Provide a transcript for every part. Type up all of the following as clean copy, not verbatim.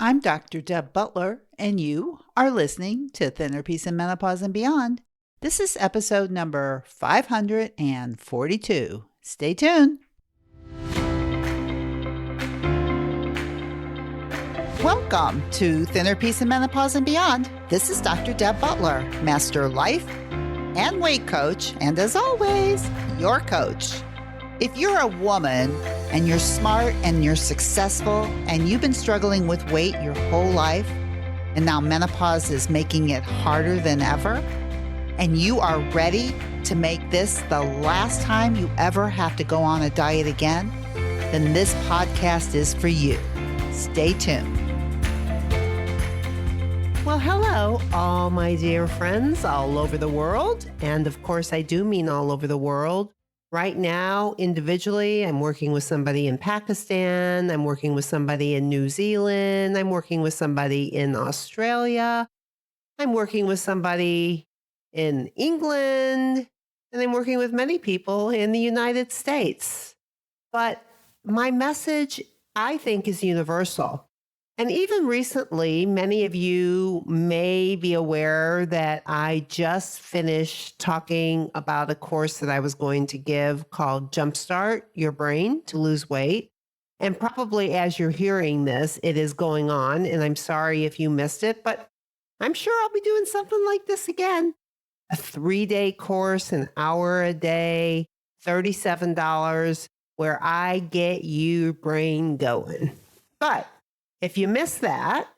I'm Dr. Deb Butler, and you are listening to Thinner Peace and Menopause and Beyond. This is episode number 542. Stay tuned. Welcome to Thinner Peace and Menopause and Beyond. This is Dr. Deb Butler, Master Life and Weight Coach, and as always, your coach. If you're a woman and you're smart and you're successful and you've been struggling with weight your whole life, and now menopause is making it harder than ever, and you are ready to make this the last time you ever have to go on a diet again, then this podcast is for you. Stay tuned. Well, hello, all my dear friends all over the world. And of course, I do mean all over the world. Right now, individually, I'm working with somebody in Pakistan. I'm working with somebody in New Zealand. I'm working with somebody in Australia. I'm working with somebody in England. And I'm working with many people in the United States. But my message, I think, is universal. And even recently, many of you may be aware that I just finished talking about a course that I was going to give called Jumpstart Your Brain to Lose Weight. And probably as you're hearing this, it is going on. And I'm sorry if you missed it, but I'm sure I'll be doing something like this again. A 3-day course, an hour a day, $37, where I get your brain going. But if you miss that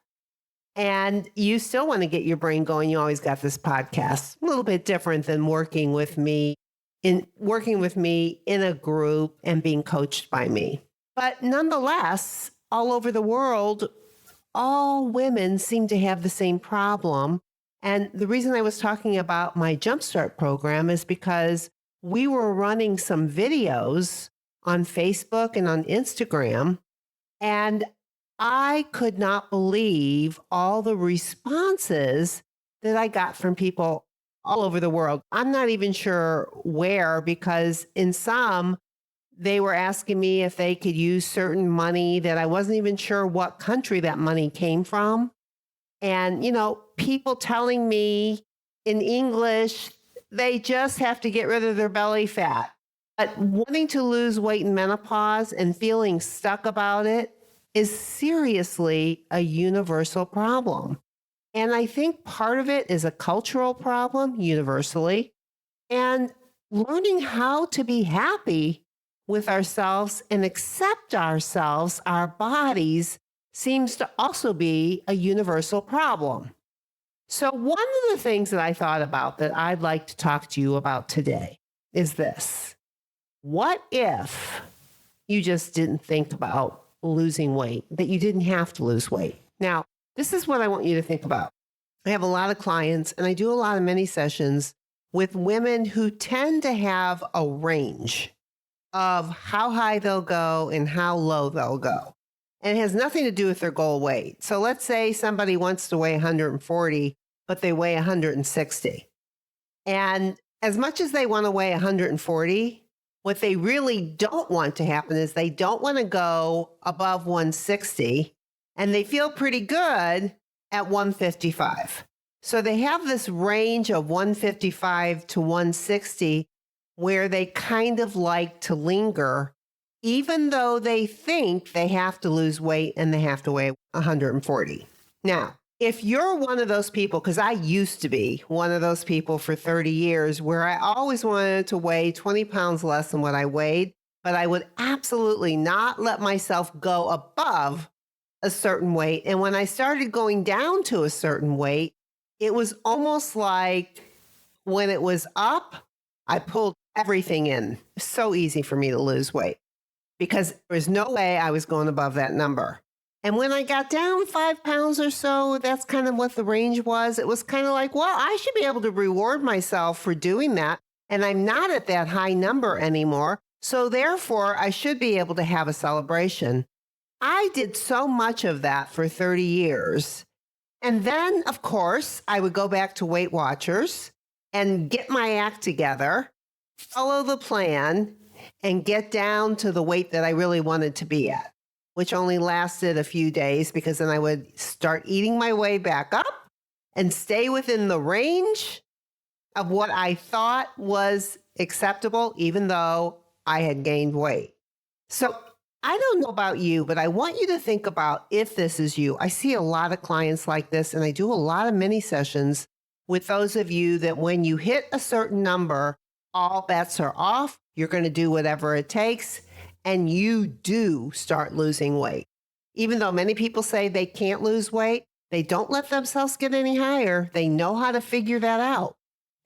and you still want to get your brain going, you always got this podcast. A little bit different than working with me in a group and being coached by me. But nonetheless, all over the world, all women seem to have the same problem. And the reason I was talking about my Jumpstart program is because we were running some videos on Facebook and on Instagram, and I could not believe all the responses that I got from people all over the world. I'm not even sure where, because in some, they were asking me if they could use certain money that I wasn't even sure what country that money came from. And, people telling me in English, they just have to get rid of their belly fat. But wanting to lose weight in menopause and feeling stuck about it is seriously a universal problem. And I think part of it is a cultural problem universally, and learning how to be happy with ourselves and accept ourselves, our bodies, seems to also be a universal problem. So one of the things that I thought about that I'd like to talk to you about today is this. What if you just didn't think about losing weight, that you didn't have to lose weight? Now, this is what I want you to think about. I have a lot of clients and I do a lot of mini sessions with women who tend to have a range of how high they'll go and how low they'll go. And it has nothing to do with their goal weight. So let's say somebody wants to weigh 140, but they weigh 160. And as much as they want to weigh 140, what they really don't want to happen is they don't want to go above 160, and they feel pretty good at 155. So they have this range of 155 to 160 where they kind of like to linger, even though they think they have to lose weight and they have to weigh 140. Now, if you're one of those people, because I used to be one of those people for 30 years where I always wanted to weigh 20 pounds less than what I weighed, but I would absolutely not let myself go above a certain weight. And when I started going down to a certain weight, it was almost like when it was up, I pulled everything in. So easy for me to lose weight because there was no way I was going above that number. And when I got down 5 pounds or so, that's kind of what the range was. It was kind of like, well, I should be able to reward myself for doing that. And I'm not at that high number anymore. So therefore, I should be able to have a celebration. I did so much of that for 30 years. And then, of course, I would go back to Weight Watchers and get my act together, follow the plan, and get down to the weight that I really wanted to be at. which only lasted a few days because then I would start eating my way back up and stay within the range of what I thought was acceptable, even though I had gained weight. So I don't know about you, but I want you to think about if this is you. I see a lot of clients like this, and I do a lot of mini sessions with those of you that when you hit a certain number, all bets are off. You're going to do whatever it takes, and you do start losing weight. Even though many people say they can't lose weight, they don't let themselves get any higher. They know how to figure that out.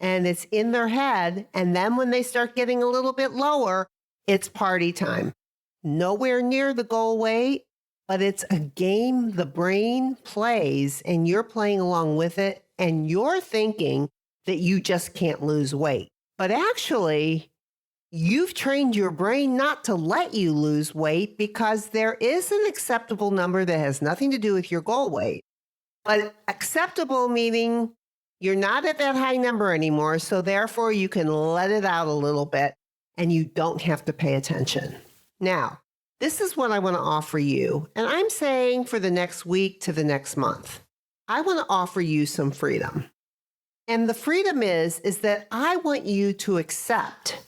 And it's in their head. And then when they start getting a little bit lower, it's party time. Nowhere near the goal weight, but it's a game the brain plays and you're playing along with it. And you're thinking that you just can't lose weight. But actually, you've trained your brain not to let you lose weight because there is an acceptable number that has nothing to do with your goal weight. But acceptable meaning you're not at that high number anymore, so therefore you can let it out a little bit and you don't have to pay attention. Now, this is what I want to offer you, and I'm saying for the next week to the next month. I want to offer you some freedom. And the freedom is that I want you to accept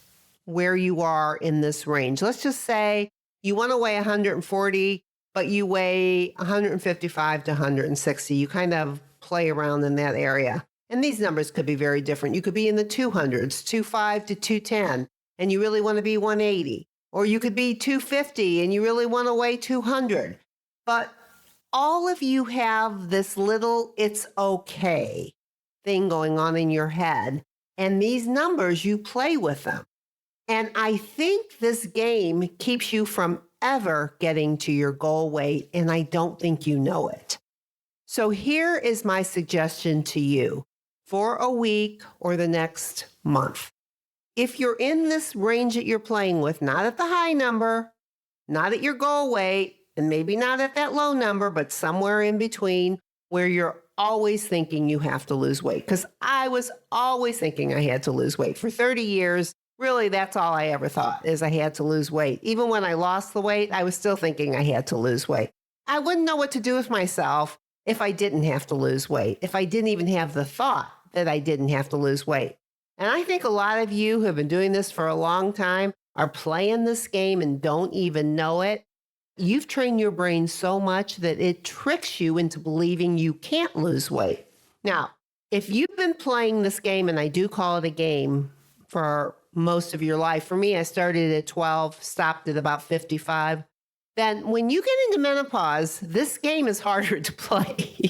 where you are in this range. Let's just say you want to weigh 140, but you weigh 155 to 160. You kind of play around in that area. And these numbers could be very different. You could be in the 200s, 25 to 210, and you really want to be 180. Or you could be 250 and you really want to weigh 200. But all of you have this little it's okay thing going on in your head. And these numbers, you play with them. And I think this game keeps you from ever getting to your goal weight. And I don't think you know it. So here is my suggestion to you for a week or the next month. If you're in this range that you're playing with, not at the high number, not at your goal weight, and maybe not at that low number, but somewhere in between where you're always thinking you have to lose weight. Because I was always thinking I had to lose weight. For 30 years, really, that's all I ever thought is I had to lose weight. Even when I lost the weight, I was still thinking I had to lose weight. I wouldn't know what to do with myself if I didn't have to lose weight, if I didn't even have the thought that I didn't have to lose weight. And I think a lot of you who have been doing this for a long time are playing this game and don't even know it. You've trained your brain so much that it tricks you into believing you can't lose weight. Now, if you've been playing this game, and I do call it a game for most of your life, for me, I started at 12, stopped at about 55. Then when you get into menopause, this game is harder to play.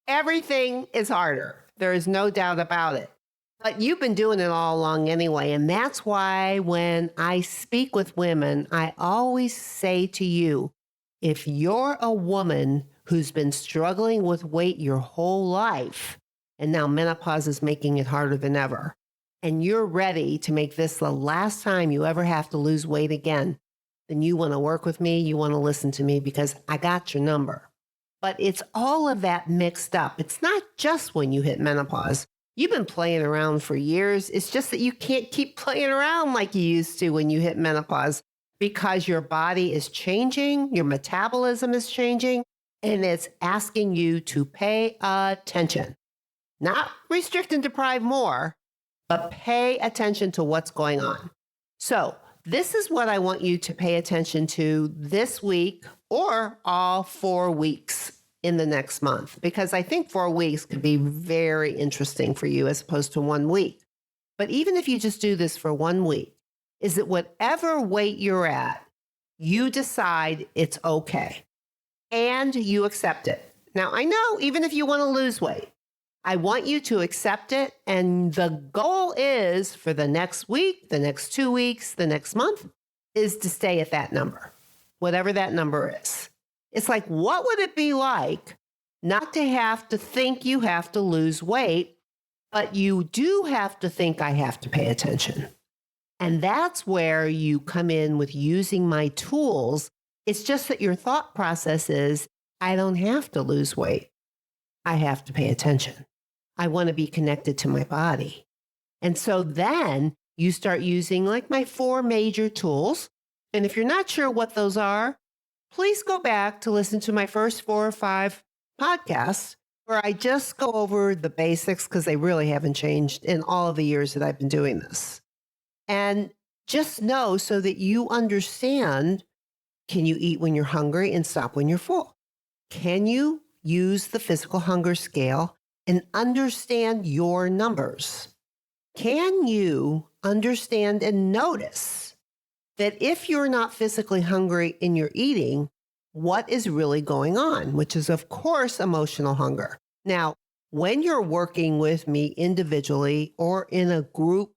Everything is harder. There is no doubt about it. But you've been doing it all along anyway. And that's why when I speak with women, I always say to you, if you're a woman who's been struggling with weight your whole life, and now menopause is making it harder than ever, and you're ready to make this the last time you ever have to lose weight again, then you want to work with me, you want to listen to me because I got your number. But it's all of that mixed up. It's not just when you hit menopause. You've been playing around for years. It's just that you can't keep playing around like you used to when you hit menopause because your body is changing, your metabolism is changing, and it's asking you to pay attention. Not restrict and deprive more, but pay attention to what's going on. So this is what I want you to pay attention to this week or all 4 weeks in the next month, because I think 4 weeks could be very interesting for you as opposed to 1 week. But even if you just do this for 1 week, is that whatever weight you're at, you decide it's okay and you accept it. Now, I know even if you want to lose weight, I want you to accept it. And the goal is for the next week, the next 2 weeks, the next month is to stay at that number, whatever that number is. It's like, what would it be like not to have to think you have to lose weight, but you do have to think I have to pay attention. And that's where you come in with using my tools. It's just that your thought process is, I don't have to lose weight. I have to pay attention. I want to be connected to my body. And so then you start using like my 4 major tools. And if you're not sure what those are, please go back to listen to my first 4 or 5 podcasts where I just go over the basics because they really haven't changed in all of the years that I've been doing this. And just know so that you understand, can you eat when you're hungry and stop when you're full? Can you use the physical hunger scale and understand your numbers? Can you understand and notice that if you're not physically hungry and you're eating, what is really going on, which is, of course, emotional hunger. Now, when you're working with me individually or in a group,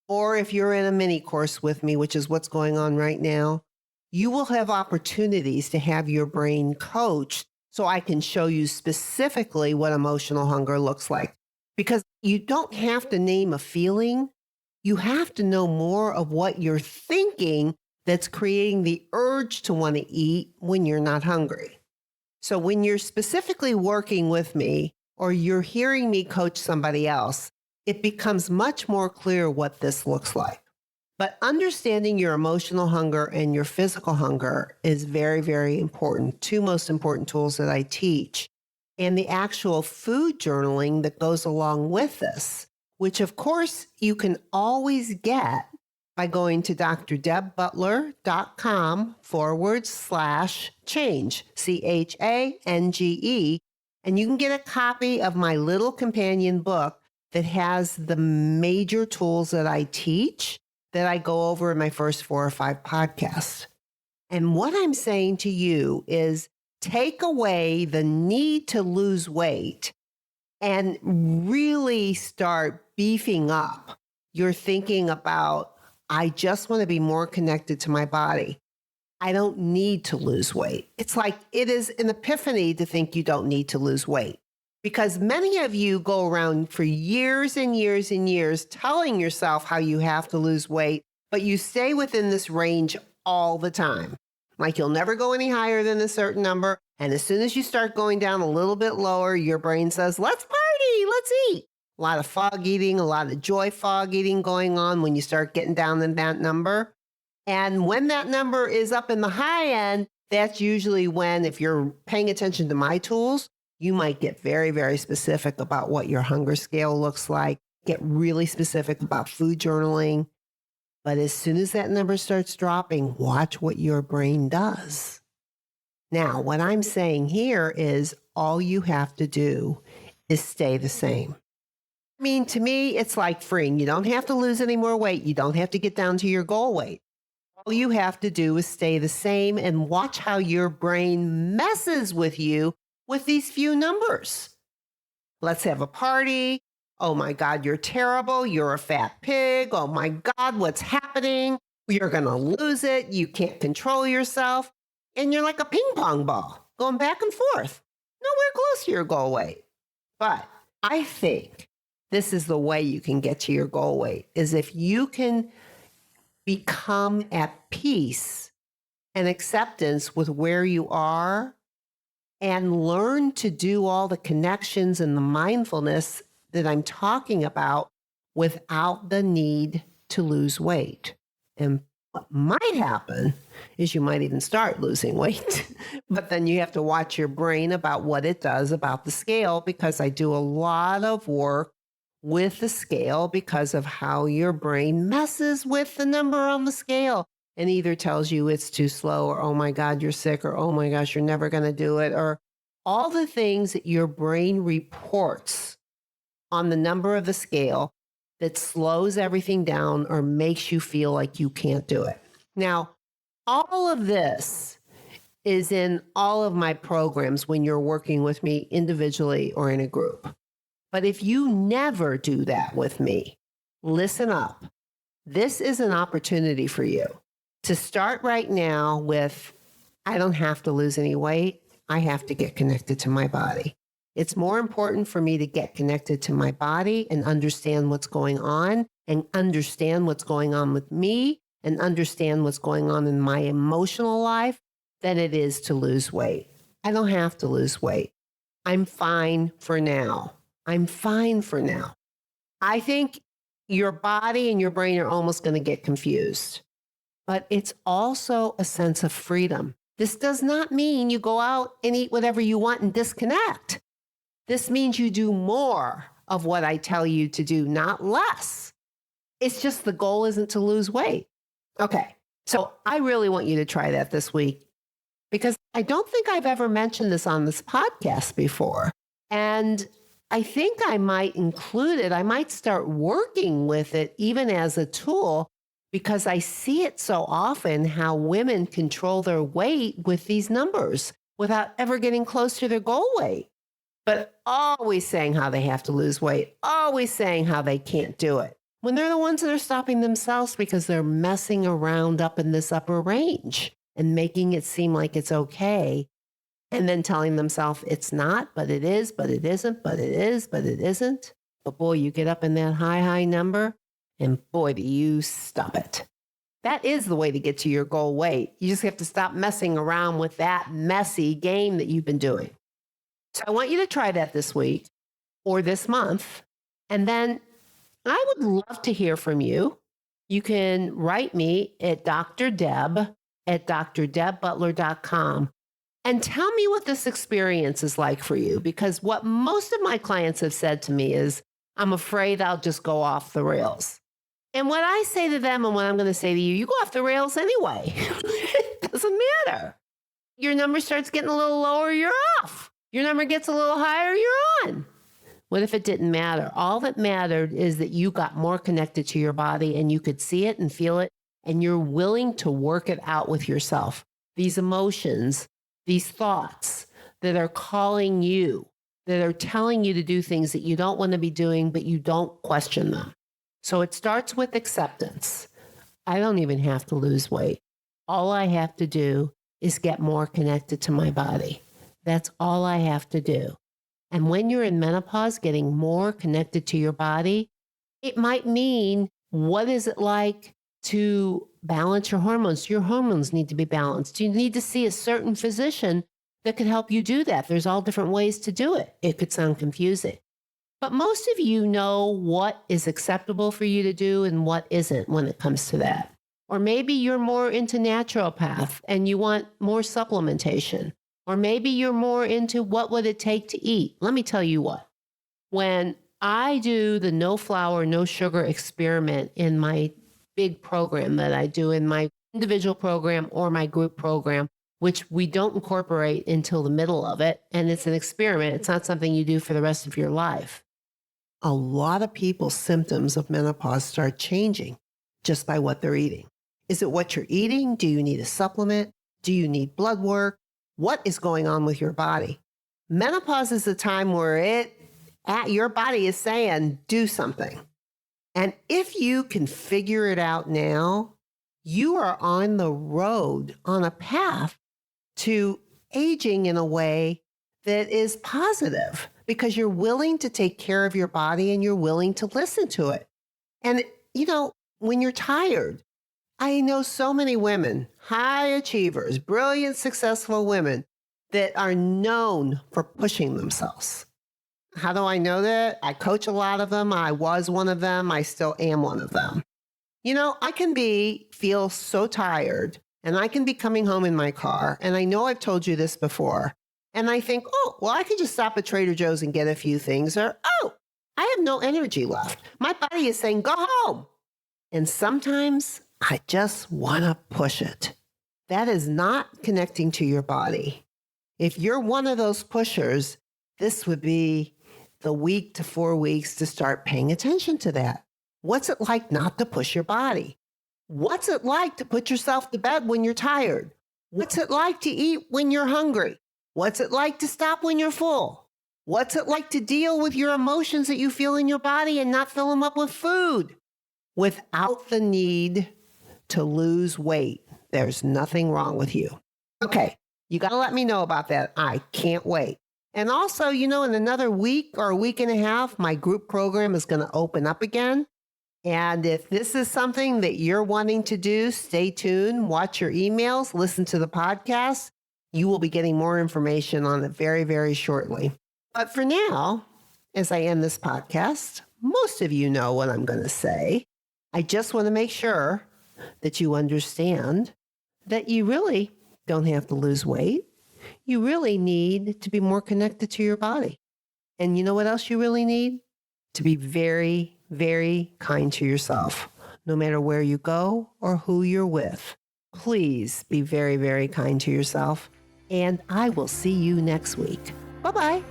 or if you're in a mini course with me, which is what's going on right now, you will have opportunities to have your brain coached so I can show you specifically what emotional hunger looks like. Because you don't have to name a feeling. You have to know more of what you're thinking that's creating the urge to want to eat when you're not hungry. So when you're specifically working with me or you're hearing me coach somebody else, it becomes much more clear what this looks like. But understanding your emotional hunger and your physical hunger is very, very important. 2 most important tools that I teach. And the actual food journaling that goes along with this, which of course you can always get by going to drdebbutler.com/change, CHANGE. And you can get a copy of my little companion book that has the major tools that I teach that I go over in my first 4 or 5 podcasts. And what I'm saying to you is take away the need to lose weight and really start beefing up your thinking about, I just want to be more connected to my body. I don't need to lose weight. It's like it is an epiphany to think you don't need to lose weight. Because many of you go around for years and years and years telling yourself how you have to lose weight, but you stay within this range all the time. Like you'll never go any higher than a certain number. And as soon as you start going down a little bit lower, your brain says, let's party, let's eat. A lot of fog eating, a lot of joy fog eating going on when you start getting down in that number. And when that number is up in the high end, that's usually when, if you're paying attention to my tools, you might get very, very specific about what your hunger scale looks like, get really specific about food journaling. But as soon as that number starts dropping, watch what your brain does. Now, what I'm saying here is all you have to do is stay the same. I mean, to me, it's like freeing. You don't have to lose any more weight. You don't have to get down to your goal weight. All you have to do is stay the same and watch how your brain messes with you with these few numbers. Let's have a party. Oh my God, you're terrible. You're a fat pig. Oh my God, what's happening? You're going to lose it. You can't control yourself. And you're like a ping pong ball going back and forth. Nowhere close to your goal weight. But I think this is the way you can get to your goal weight, is if you can become at peace and acceptance with where you are and learn to do all the connections and the mindfulness that I'm talking about without the need to lose weight. And what might happen is you might even start losing weight, but then you have to watch your brain about what it does about the scale, because I do a lot of work with the scale because of how your brain messes with the number on the scale and either tells you it's too slow, or, oh my God, you're sick, or, oh my gosh, you're never going to do it, or all the things that your brain reports on the number of the scale that slows everything down or makes you feel like you can't do it. Now, all of this is in all of my programs when you're working with me individually or in a group. But if you never do that with me, listen up. This is an opportunity for you to start right now with, I don't have to lose any weight. I have to get connected to my body. It's more important for me to get connected to my body and understand what's going on, and understand what's going on with me, and understand what's going on in my emotional life than it is to lose weight. I don't have to lose weight. I'm fine for now. I'm fine for now. I think your body and your brain are almost going to get confused, but it's also a sense of freedom. This does not mean you go out and eat whatever you want and disconnect. This means you do more of what I tell you to do, not less. It's just the goal isn't to lose weight. Okay, so I really want you to try that this week because I don't think I've ever mentioned this on this podcast before. And I think I might include it. I might start working with it even as a tool because I see it so often how women control their weight with these numbers without ever getting close to their goal weight. But always saying how they have to lose weight, always saying how they can't do it, when they're the ones that are stopping themselves because they're messing around up in this upper range and making it seem like it's okay, and then telling themselves it's not, but it is, but it isn't, but it is, but it isn't. But boy, you get up in that high number, and boy, do you stop it. That is the way to get to your goal weight. You just have to stop messing around with that messy game that you've been doing. So I want you to try that this week or this month. And then I would love to hear from you. You can write me at drdeb@drdebbutler.com and tell me what this experience is like for you. Because what most of my clients have said to me is, I'm afraid I'll just go off the rails. And what I say to them and what I'm going to say to you, you go off the rails anyway. It doesn't matter. Your number starts getting a little lower, you're off. Your number gets a little higher, you're on. What if it didn't matter? All that mattered is that you got more connected to your body and you could see it and feel it, and you're willing to work it out with yourself. These emotions, these thoughts that are calling you, that are telling you to do things that you don't want to be doing, but you don't question them. So it starts with acceptance. I don't even have to lose weight. All I have to do is get more connected to my body. That's all I have to do. And when you're in menopause, getting more connected to your body, it might mean, what is it like to balance your hormones? Your hormones need to be balanced. You need to see a certain physician that can help you do that. There's all different ways to do it. It could sound confusing. But most of you know what is acceptable for you to do and what isn't when it comes to that. Or maybe you're more into naturopath and you want more supplementation. Or maybe you're more into what would it take to eat. Let me tell you what. When I do the no flour, no sugar experiment in my big program that I do in my individual program or my group program, which we don't incorporate until the middle of it, and it's an experiment. It's not something you do for the rest of your life. A lot of people's symptoms of menopause start changing just by what they're eating. Is it what you're eating? Do you need a supplement? Do you need blood work? What is going on with your body? Menopause is a time where your body is saying, do something. And if you can figure it out now, you are on the road, on a path to aging in a way that is positive because you're willing to take care of your body and you're willing to listen to it. And, when you're tired, I know so many women, high achievers, brilliant, successful women that are known for pushing themselves. How do I know that? I coach a lot of them. I was one of them. I still am one of them. I can feel so tired and I can be coming home in my car. And I know I've told you this before. And I think, I could just stop at Trader Joe's and get a few things. Or, I have no energy left. My body is saying, go home. And sometimes I just want to push it. That is not connecting to your body. If you're one of those pushers, this would be the week to 4 weeks to start paying attention to that. What's it like not to push your body? What's it like to put yourself to bed when you're tired? What's it like to eat when you're hungry? What's it like to stop when you're full? What's it like to deal with your emotions that you feel in your body and not fill them up with food without the need to lose weight? There's nothing wrong with you. Okay, you got to let me know about that. I can't wait. And also, in another week or a week and a half, my group program is going to open up again. And if this is something that you're wanting to do, stay tuned, watch your emails, listen to the podcast. You will be getting more information on it very, very shortly. But for now, as I end this podcast, most of you know what I'm going to say. I just want to make sure that you understand that you really don't have to lose weight. You really need to be more connected to your body. And you know what else you really need? To be very, very kind to yourself, no matter where you go or who you're with. Please be very, very kind to yourself. And I will see you next week. Bye-bye.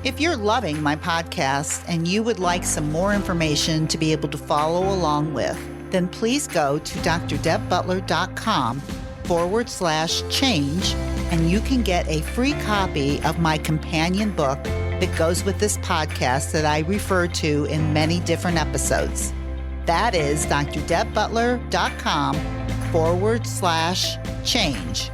If you're loving my podcast and you would like some more information to be able to follow along with, then please go to drdebbutler.com/change, and you can get a free copy of my companion book that goes with this podcast that I refer to in many different episodes. That is drdebbutler.com/change, CHANGE.